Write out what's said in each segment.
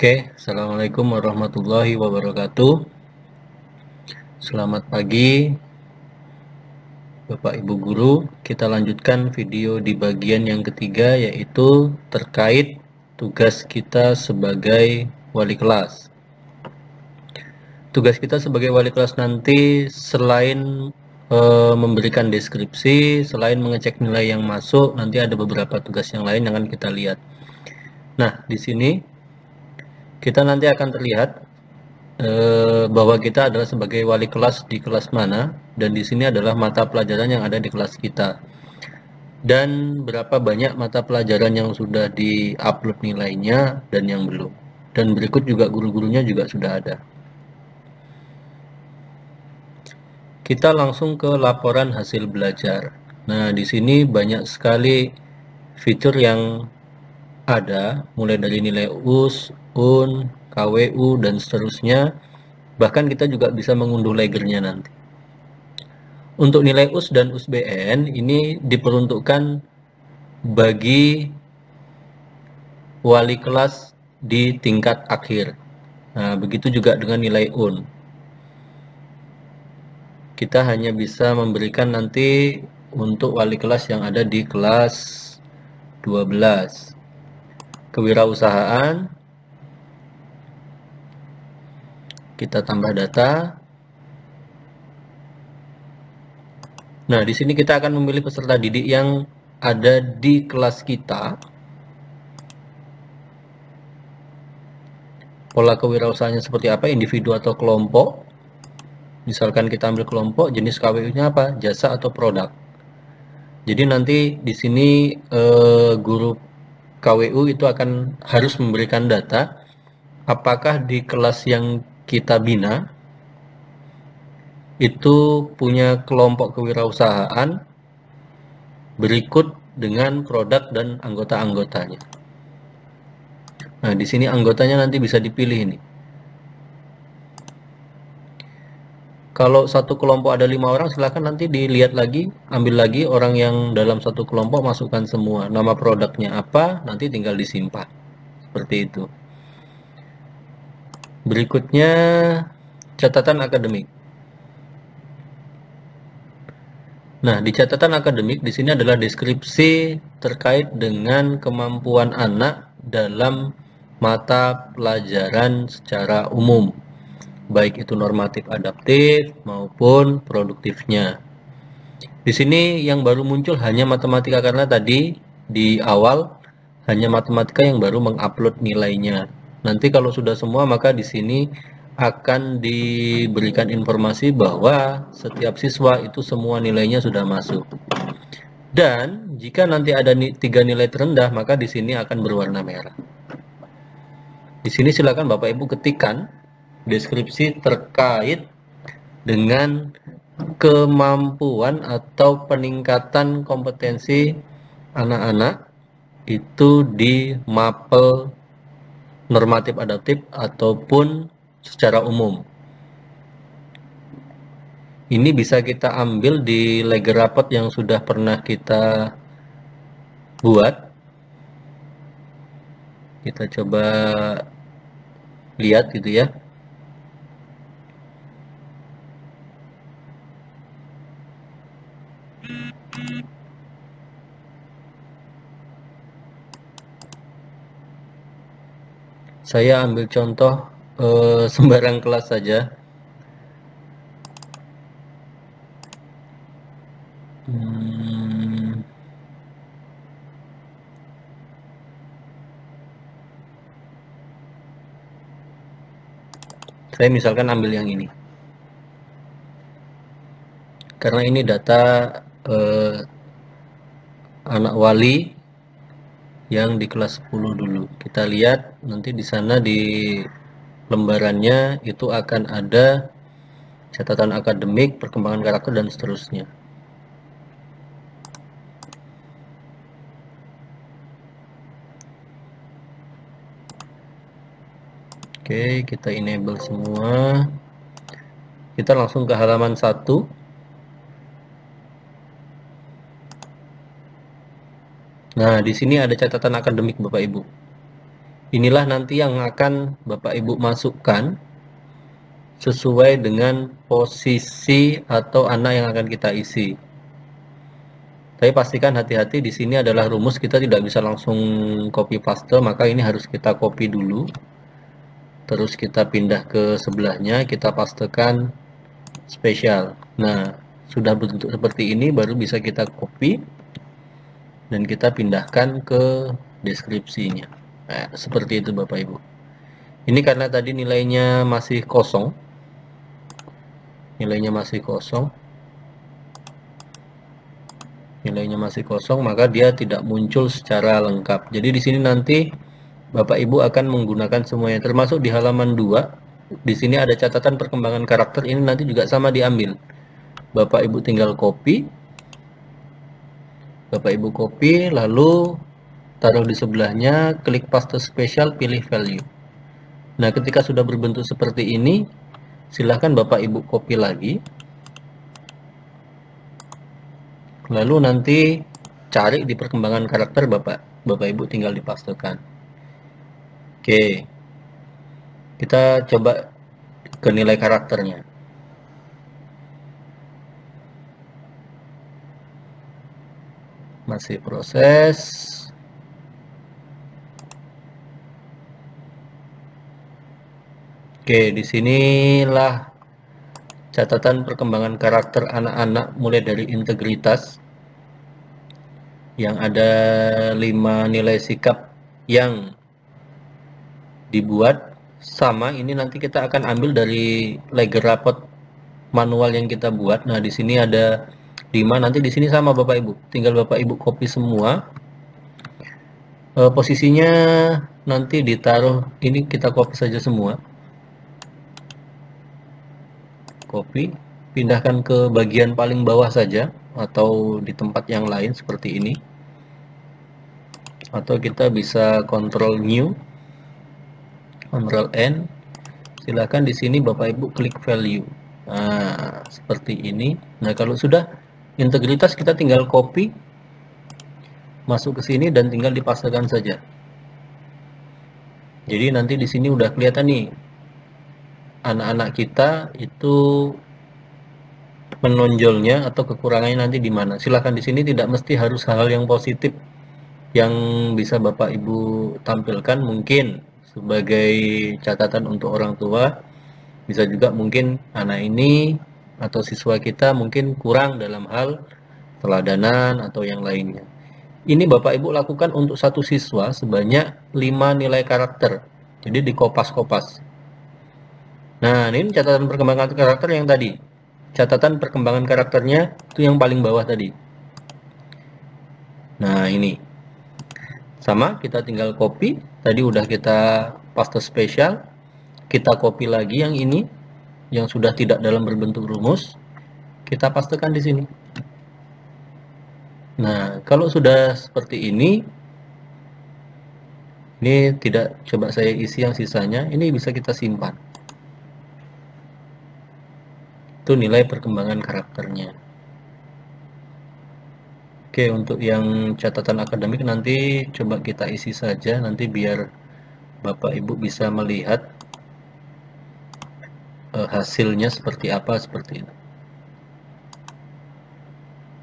Oke, Assalamualaikum warahmatullahi wabarakatuh. Selamat pagi, Bapak Ibu Guru. Kita lanjutkan video di bagian yang ketiga, yaitu terkait tugas kita sebagai wali kelas. Tugas kita sebagai wali kelas nanti selain memberikan deskripsi, selain mengecek nilai yang masuk, nanti ada beberapa tugas yang lain yang akan kita lihat. Nah, di sini kita nanti akan terlihat bahwa kita adalah sebagai wali kelas di kelas mana, dan di sini adalah mata pelajaran yang ada di kelas kita, dan berapa banyak mata pelajaran yang sudah di-upload nilainya dan yang belum. Dan berikut juga guru-gurunya juga sudah ada. Kita langsung ke laporan hasil belajar. Nah, di sini banyak sekali fitur yang ada, mulai dari nilai US, UN, KWU, dan seterusnya. Bahkan kita juga bisa mengunduh legernya nanti. Untuk nilai US dan USBN ini diperuntukkan bagi wali kelas di tingkat akhir. Nah, begitu juga dengan nilai UN. Kita hanya bisa memberikan nanti untuk wali kelas yang ada di kelas 12. Kewirausahaan, kita tambah data. Nah, di sini kita akan memilih peserta didik yang ada di kelas kita. Pola kewirausahaannya seperti apa, individu atau kelompok. Misalkan kita ambil kelompok, jenis KWU-nya apa? Jasa atau produk. Jadi nanti di sini guru KWU itu akan harus memberikan data apakah di kelas yang kita bina itu punya kelompok kewirausahaan berikut dengan produk dan anggota-anggotanya. Nah, di sini anggotanya nanti bisa dipilih ini. Kalau satu kelompok ada 5 orang, silakan nanti dilihat lagi, ambil lagi orang yang dalam satu kelompok, masukkan semua. Nama produknya apa, nanti tinggal disimpan. Seperti itu. Berikutnya, catatan akademik. Nah, di catatan akademik di sini adalah deskripsi terkait dengan kemampuan anak dalam mata pelajaran secara umum, baik itu normatif adaptif maupun produktifnya. Di sini yang baru muncul hanya matematika karena tadi di awal hanya matematika yang baru mengupload nilainya. Nanti kalau sudah semua maka di sini akan diberikan informasi bahwa setiap siswa itu semua nilainya sudah masuk. Dan jika nanti ada 3 nilai terendah, maka di sini akan berwarna merah. Di sini silakan Bapak Ibu ketikkan deskripsi terkait dengan kemampuan atau peningkatan kompetensi anak-anak itu di mapel normatif adaptif ataupun secara umum. Ini bisa kita ambil di leger rapot yang sudah pernah kita buat. Kita coba lihat gitu ya. Saya ambil contoh sembarang kelas saja. Saya misalkan ambil yang ini. Karena ini data anak wali yang di kelas 10 dulu. Kita lihat nanti di sana di lembarannya itu akan ada catatan akademik, perkembangan karakter, dan seterusnya. Oke, kita enable semua. Kita langsung ke halaman 1. Nah, di sini ada catatan akademik Bapak Ibu. Inilah nanti yang akan Bapak Ibu masukkan sesuai dengan posisi atau anak yang akan kita isi. Tapi pastikan hati-hati, di sini adalah rumus, kita tidak bisa langsung copy paste, maka ini harus kita copy dulu. Terus kita pindah ke sebelahnya, kita pastekan spesial. Nah, sudah bentuk seperti ini baru bisa kita copy dan kita pindahkan ke deskripsinya. Nah, seperti itu Bapak Ibu. Ini karena tadi nilainya masih kosong. Nilainya masih kosong. Nilainya masih kosong, maka dia tidak muncul secara lengkap. Jadi di sini nanti Bapak Ibu akan menggunakan semuanya, termasuk di halaman 2. Di sini ada catatan perkembangan karakter, ini nanti juga sama diambil. Bapak Ibu tinggal copy. Bapak Ibu copy, lalu taruh di sebelahnya, klik paste spesial, pilih value. Nah, ketika sudah berbentuk seperti ini, silahkan Bapak Ibu copy lagi. Lalu nanti cari di perkembangan karakter Bapak Ibu tinggal dipastekan. Oke. Kita coba ke nilai karakternya. Masih proses. Oke, disinilah catatan perkembangan karakter anak-anak mulai dari integritas, yang ada 5 nilai sikap yang dibuat. Sama ini nanti kita akan ambil dari Legger rapot manual yang kita buat. Nah, di sini ada 5, nanti di sini sama Bapak Ibu. Tinggal Bapak Ibu copy semua. Posisinya nanti ditaruh, ini kita copy saja semua. Copy, pindahkan ke bagian paling bawah saja atau di tempat yang lain seperti ini. Atau kita bisa Ctrl New, Ctrl N. Silakan di sini Bapak Ibu klik value. Nah, seperti ini. Nah, kalau sudah integritas kita tinggal copy masuk ke sini dan tinggal dipastekan saja. Jadi nanti di sini udah kelihatan nih anak-anak kita itu menonjolnya atau kekurangannya nanti di mana. Silakan di sini tidak mesti harus hal-hal yang positif yang bisa Bapak Ibu tampilkan, mungkin sebagai catatan untuk orang tua. Bisa juga mungkin anak ini atau siswa kita mungkin kurang dalam hal teladanan atau yang lainnya. Ini Bapak Ibu lakukan untuk satu siswa sebanyak 5 nilai karakter. Jadi dikopas-kopas. Nah, ini catatan perkembangan karakter yang tadi. Catatan perkembangan karakternya itu yang paling bawah tadi. Nah, ini. Sama, kita tinggal copy. Tadi udah kita paste spesial. Kita copy lagi yang ini, yang sudah tidak dalam berbentuk rumus. Kita pastekan di sini. Nah, kalau sudah seperti ini tidak, coba saya isi yang sisanya. Ini bisa kita simpan. Itu nilai perkembangan karakternya. Oke, untuk yang catatan akademik nanti coba kita isi saja, nanti biar Bapak Ibu bisa melihat hasilnya seperti apa, seperti itu.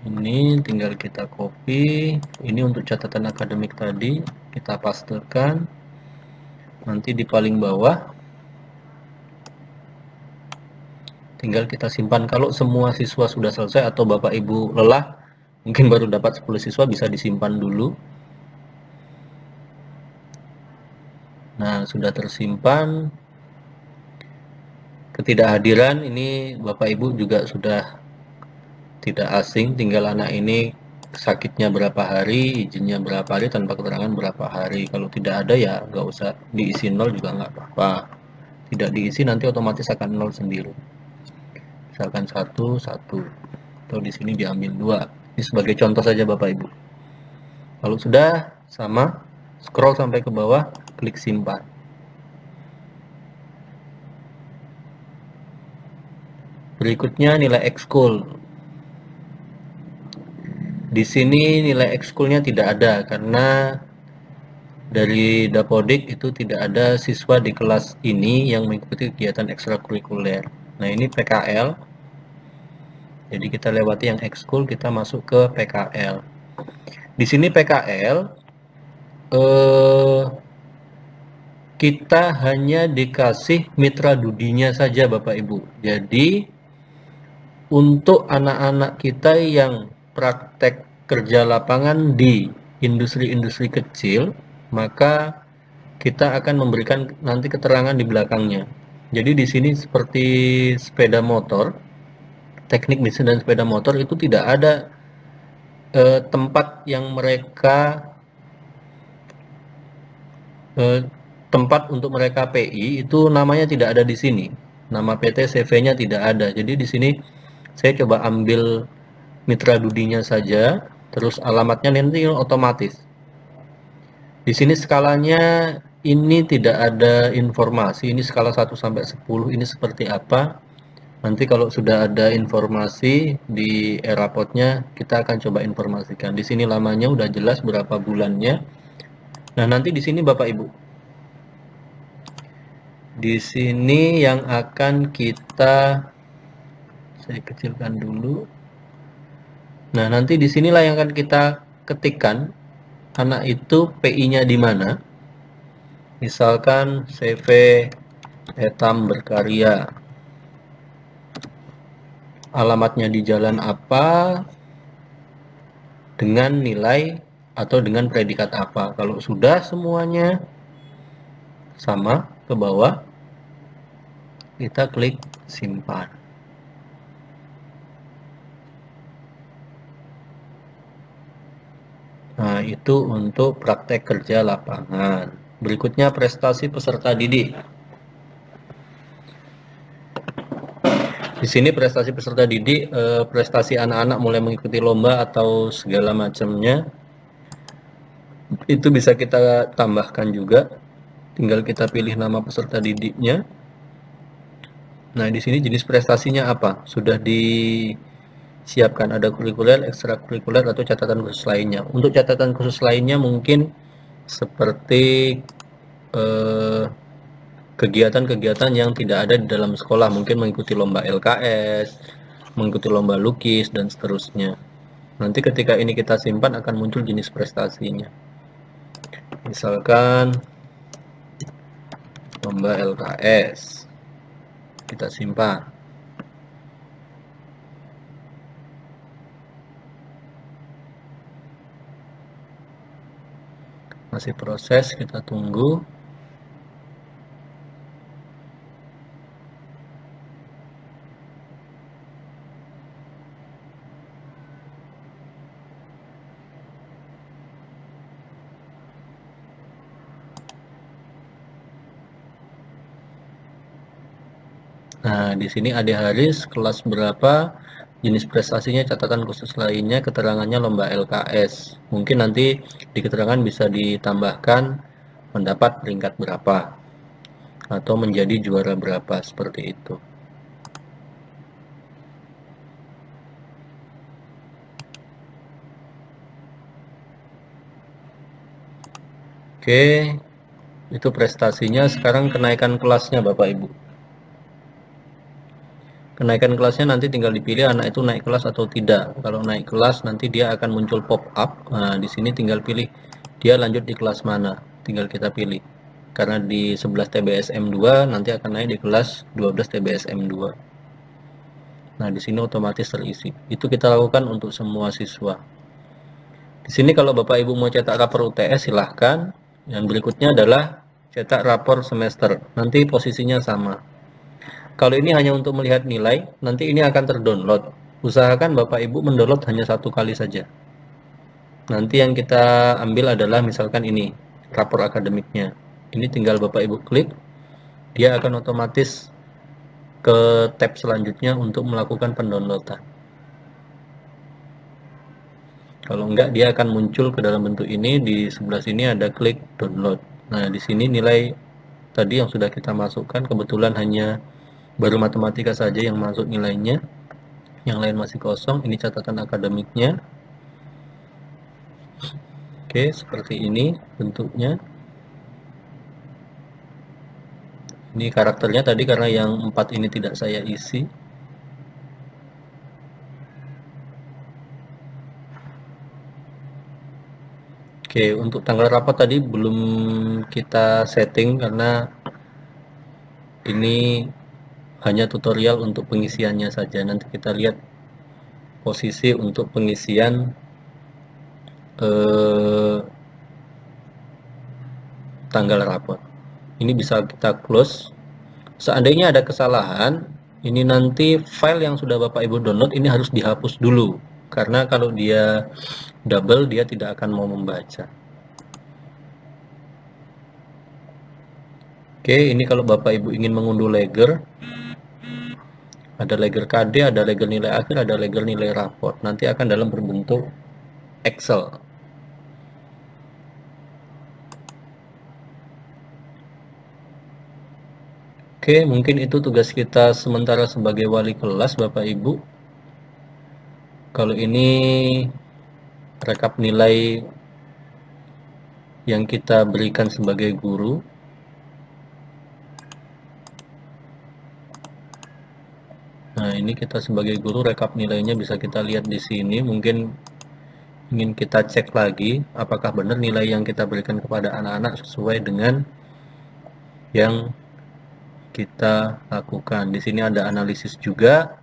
Ini tinggal kita copy. Ini untuk catatan akademik tadi, kita pastekan. Nanti di paling bawah tinggal kita simpan. Kalau semua siswa sudah selesai atau Bapak Ibu lelah, mungkin baru dapat 10 siswa, bisa disimpan dulu. Nah, sudah tersimpan. Ketidakhadiran ini Bapak Ibu juga sudah tidak asing, tinggal anak ini sakitnya berapa hari, izinnya berapa hari, tanpa keterangan berapa hari. Kalau tidak ada ya nggak usah diisi 0 juga nggak apa-apa. Tidak diisi nanti otomatis akan 0 sendiri. Misalkan 1, 1. Atau di sini diambil 2. Ini sebagai contoh saja Bapak Ibu. Kalau sudah sama, scroll sampai ke bawah, klik simpan. Berikutnya nilai ekskul. Di sini nilai ekskulnya tidak ada karena dari Dapodik itu tidak ada siswa di kelas ini yang mengikuti kegiatan ekstrakurikuler. Nah, ini PKL. Jadi kita lewati yang ekskul, kita masuk ke PKL. Di sini PKL kita hanya dikasih mitra dudinya saja Bapak Ibu. Jadi untuk anak-anak kita yang praktek kerja lapangan di industri-industri kecil, maka kita akan memberikan nanti keterangan di belakangnya. Jadi di sini seperti sepeda motor, teknik mesin dan sepeda motor itu tidak ada tempat yang mereka tempat untuk mereka PI itu namanya tidak ada di sini. Nama PT CV-nya tidak ada. Jadi di sini saya coba ambil mitra dudinya saja, terus alamatnya nanti otomatis. Di sini skalanya ini tidak ada informasi, ini skala 1 sampai 10 ini seperti apa. Nanti kalau sudah ada informasi di e-rapotnya, kita akan coba informasikan. Di sini lamanya udah jelas berapa bulannya. Nah, nanti di sini Bapak Ibu. Di sini yang akan saya kecilkan dulu. Nah, nanti di sinilah yang akan kita ketikkan anak itu PI-nya di mana. Misalkan CV Etam Berkarya. Alamatnya di jalan apa, dengan nilai atau dengan predikat apa. Kalau sudah semuanya sama ke bawah, kita klik simpan. Nah, itu untuk praktek kerja lapangan. Berikutnya prestasi peserta didik. Di sini prestasi peserta didik, prestasi anak-anak mulai mengikuti lomba atau segala macamnya, itu bisa kita tambahkan juga. Tinggal kita pilih nama peserta didiknya. Nah, di sini jenis prestasinya apa? Sudah disiapkan, ada kurikuler, ekstrakurikuler, atau catatan khusus lainnya. Untuk catatan khusus lainnya mungkin seperti kegiatan-kegiatan yang tidak ada di dalam sekolah, mungkin mengikuti lomba LKS, mengikuti lomba lukis, dan seterusnya. Nanti ketika ini kita simpan akan muncul jenis prestasinya. Misalkan lomba LKS, kita simpan. Masih proses, kita tunggu. Nah, di sini Ade Haris kelas berapa, jenis prestasinya, catatan khusus lainnya, keterangannya lomba LKS. Mungkin nanti di keterangan bisa ditambahkan mendapat peringkat berapa atau menjadi juara berapa, seperti itu. Oke, itu prestasinya. Sekarang kenaikan kelasnya Bapak Ibu. Kenaikan kelasnya nanti tinggal dipilih anak itu naik kelas atau tidak. Kalau naik kelas nanti dia akan muncul pop up. Nah, di sini tinggal pilih dia lanjut di kelas mana. Tinggal kita pilih. Karena di 11 TBSM 2 nanti akan naik di kelas 12 TBSM 2. Nah, di sini otomatis terisi. Itu kita lakukan untuk semua siswa. Di sini kalau Bapak Ibu mau cetak rapor UTS silahkan. Yang berikutnya adalah cetak rapor semester. Nanti posisinya sama. Kalau ini hanya untuk melihat nilai, nanti ini akan terdownload. Usahakan Bapak Ibu mendownload hanya 1 kali saja. Nanti yang kita ambil adalah misalkan ini, rapor akademiknya. Ini tinggal Bapak Ibu klik, dia akan otomatis ke tab selanjutnya untuk melakukan pendownloadan. Kalau enggak, dia akan muncul ke dalam bentuk ini. Di sebelah sini ada klik download. Nah, di sini nilai tadi yang sudah kita masukkan, kebetulan hanya baru matematika saja yang masuk nilainya, yang lain masih kosong. Ini catatan akademiknya. Oke, seperti ini bentuknya. Ini karakternya tadi karena yang 4 ini tidak saya isi. Oke, untuk tanggal rapat tadi belum kita setting karena ini hanya tutorial untuk pengisiannya saja. Nanti kita lihat posisi untuk pengisian tanggal rapat. Ini bisa kita close. Seandainya ada kesalahan, ini nanti file yang sudah Bapak Ibu download ini harus dihapus dulu. Karena kalau dia double, dia tidak akan mau membaca. Oke, ini kalau Bapak Ibu ingin mengunduh ledger, ada ledger KD, ada ledger nilai akhir, ada ledger nilai raport. Nanti akan dalam berbentuk Excel. Oke, mungkin itu tugas kita sementara sebagai wali kelas, Bapak Ibu. Kalau ini rekap nilai yang kita berikan sebagai guru. Nah, ini kita sebagai guru rekap nilainya bisa kita lihat di sini. Mungkin ingin kita cek lagi apakah benar nilai yang kita berikan kepada anak-anak sesuai dengan yang kita lakukan. Di sini ada analisis juga.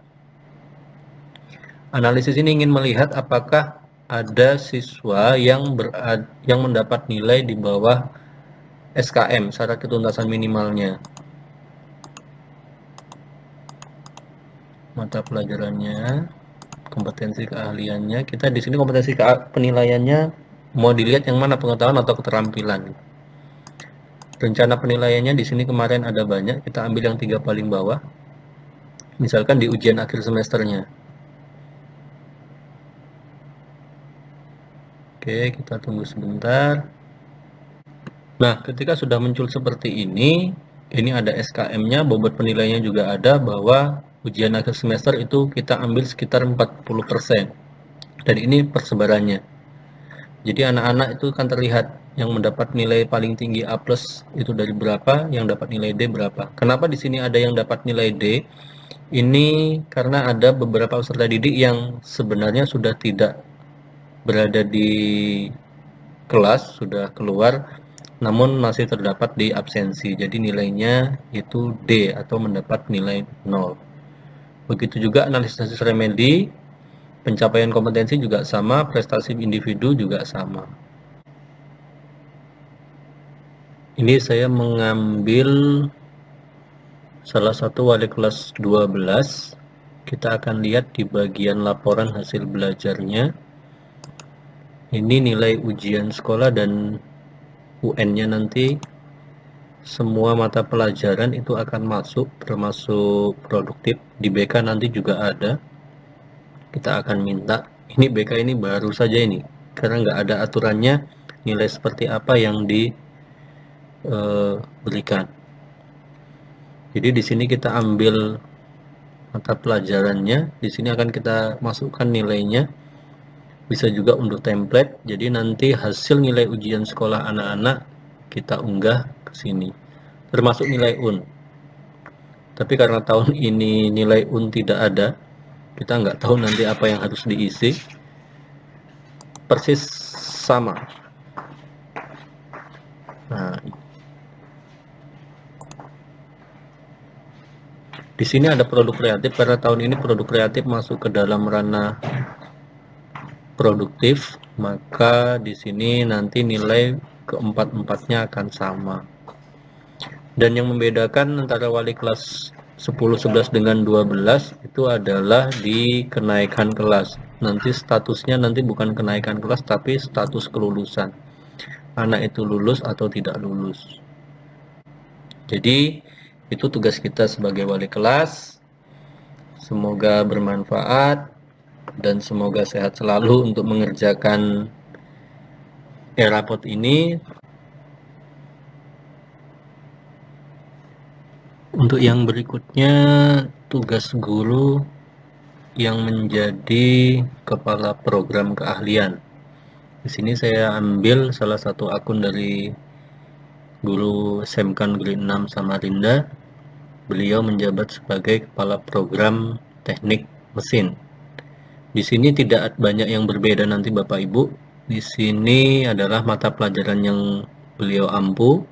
Analisis ini ingin melihat apakah ada siswa yang mendapat nilai di bawah SKM, syarat ketuntasan minimalnya. Mata pelajarannya, kompetensi keahliannya. Kita di sini kompetensi penilaiannya mau dilihat yang mana, pengetahuan atau keterampilan. Rencana penilaiannya di sini kemarin ada banyak, kita ambil yang 3 paling bawah. Misalkan di ujian akhir semesternya. Oke, kita tunggu sebentar. Nah, ketika sudah muncul seperti ini ada SKM-nya, bobot penilaiannya juga ada, bahwa ujian akhir semester itu kita ambil sekitar 40%. Dan ini persebarannya. Jadi anak-anak itu kan terlihat yang mendapat nilai paling tinggi A+ itu dari berapa, yang dapat nilai D berapa. Kenapa di sini ada yang dapat nilai D? Ini karena ada beberapa peserta didik yang sebenarnya sudah tidak berada di kelas, sudah keluar, namun masih terdapat di absensi. Jadi nilainya itu D atau mendapat nilai 0. Begitu juga analisis remedi, pencapaian kompetensi juga sama, prestasi individu juga sama. Ini saya mengambil salah satu wali kelas 12. Kita akan lihat di bagian laporan hasil belajarnya. Ini nilai ujian sekolah dan UN-nya nanti semua mata pelajaran itu akan masuk, termasuk produktif. Di BK nanti juga ada. Kita akan minta, ini BK ini baru saja ini, karena nggak ada aturannya nilai seperti apa yang diberikan. Jadi di sini kita ambil mata pelajarannya, di sini akan kita masukkan nilainya. Bisa juga unduh template, jadi nanti hasil nilai ujian sekolah anak-anak kita unggah ke sini, termasuk nilai UN. Tapi karena tahun ini nilai UN tidak ada, kita nggak tahu nanti apa yang harus diisi. Persis sama. Nah, di sini ada produk kreatif, karena tahun ini produk kreatif masuk ke dalam ranah produktif, maka di sini nanti nilai keempat-empatnya akan sama. Dan yang membedakan antara wali kelas 10, 11 dengan 12 itu adalah di kenaikan kelas. Nanti statusnya nanti bukan kenaikan kelas, tapi status kelulusan. Anak itu lulus atau tidak lulus. Jadi itu tugas kita sebagai wali kelas. Semoga bermanfaat dan semoga sehat selalu untuk mengerjakan e-raport ini. Untuk yang berikutnya, tugas guru yang menjadi kepala program keahlian. Di sini saya ambil salah satu akun dari guru Semkan Grade 6 Samarinda. beliau menjabat sebagai Kepala Program Teknik Mesin. Di sini tidak banyak yang berbeda nanti Bapak Ibu. Di sini adalah mata pelajaran yang beliau ampu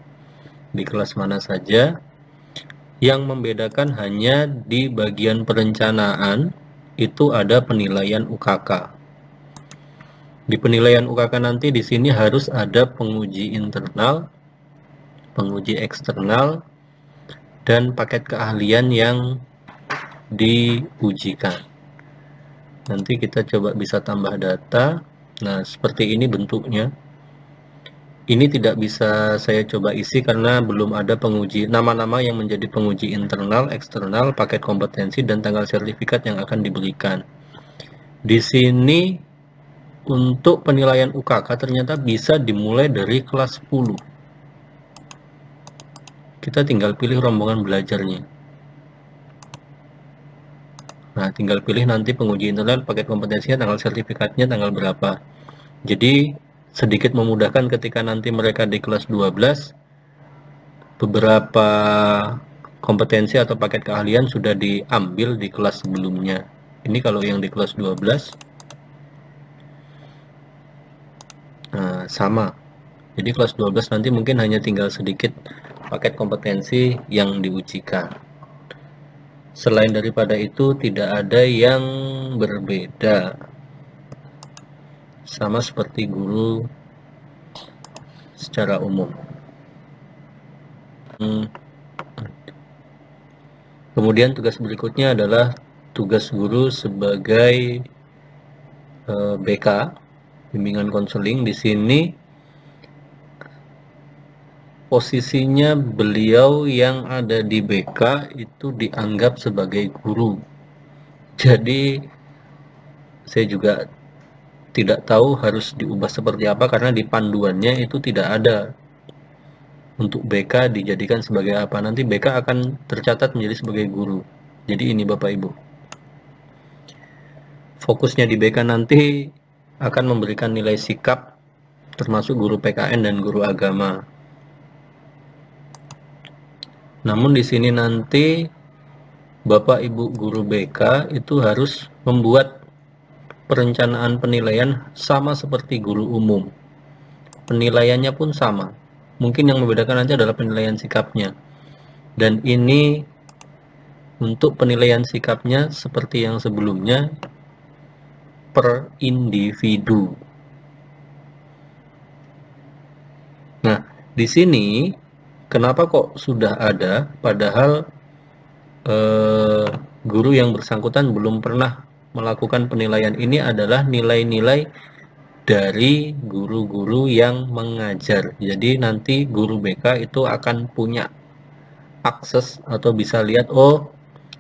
di kelas mana saja. Yang membedakan hanya di bagian perencanaan itu ada penilaian UKK. Di penilaian UKK nanti di sini harus ada penguji internal, penguji eksternal, dan paket keahlian yang diujikan. Nanti kita coba bisa tambah data. Nah, seperti ini bentuknya. Ini tidak bisa saya coba isi karena belum ada penguji nama-nama yang menjadi penguji internal, eksternal, paket kompetensi, dan tanggal sertifikat yang akan diberikan. Di sini untuk penilaian UKK ternyata bisa dimulai dari kelas 10. Kita tinggal pilih rombongan belajarnya. Nah, tinggal pilih nanti penguji internal, paket kompetensinya, tanggal sertifikatnya, tanggal berapa. Jadi sedikit memudahkan ketika nanti mereka di kelas 12, beberapa kompetensi atau paket keahlian sudah diambil di kelas sebelumnya. Ini kalau yang di kelas 12, nah, sama. Jadi kelas 12 nanti mungkin hanya tinggal sedikit paket kompetensi yang diujikan. Selain daripada itu tidak ada yang berbeda. Sama seperti guru secara umum. Kemudian tugas berikutnya adalah tugas guru sebagai BK, bimbingan konseling. Di sini posisinya beliau yang ada di BK itu dianggap sebagai guru. Jadi saya juga tidak tahu harus diubah seperti apa karena di panduannya itu tidak ada untuk BK dijadikan sebagai apa. Nanti BK akan tercatat menjadi sebagai guru. Jadi ini Bapak Ibu. Fokusnya di BK nanti akan memberikan nilai sikap termasuk guru PKN dan guru agama. Namun di sini nanti Bapak Ibu guru BK itu harus membuat perencanaan penilaian sama seperti guru umum. Penilaiannya pun sama. Mungkin yang membedakan nanti adalah penilaian sikapnya. Dan ini untuk penilaian sikapnya seperti yang sebelumnya per individu. Nah, di sini kenapa kok sudah ada padahal guru yang bersangkutan belum pernah melakukan penilaian? Ini adalah nilai-nilai dari guru-guru yang mengajar. Jadi nanti guru BK itu akan punya akses atau bisa lihat, oh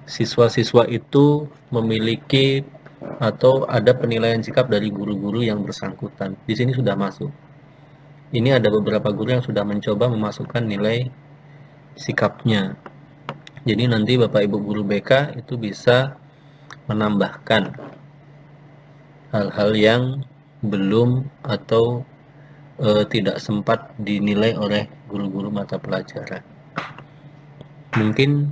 siswa-siswa itu memiliki atau ada penilaian sikap dari guru-guru yang bersangkutan. Di sini sudah masuk. Ini ada beberapa guru yang sudah mencoba memasukkan nilai sikapnya. Jadi nanti Bapak Ibu guru BK itu bisa menambahkan hal-hal yang belum atau tidak sempat dinilai oleh guru-guru mata pelajaran. Mungkin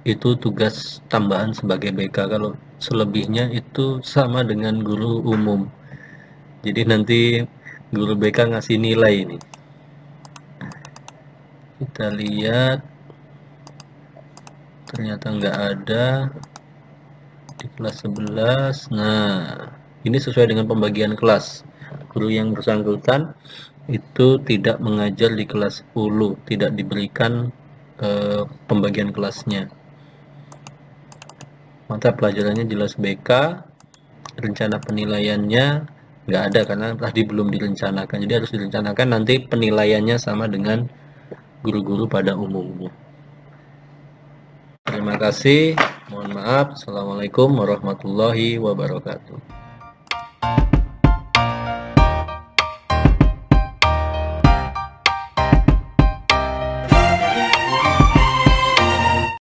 itu tugas tambahan sebagai BK. Kalau selebihnya itu sama dengan guru umum. Jadi nanti guru BK ngasih nilai ini. Kita lihat, ternyata nggak ada di kelas 11. Nah, ini sesuai dengan pembagian kelas. Guru yang bersangkutan itu tidak mengajar di kelas 10, tidak diberikan pembagian kelasnya. Mata pelajarannya jelas BK, rencana penilaiannya nggak ada karena tadi belum direncanakan. Jadi harus direncanakan nanti penilaiannya sama dengan guru-guru pada umumnya. Terima kasih. Mohon maaf. Assalamualaikum warahmatullahi wabarakatuh.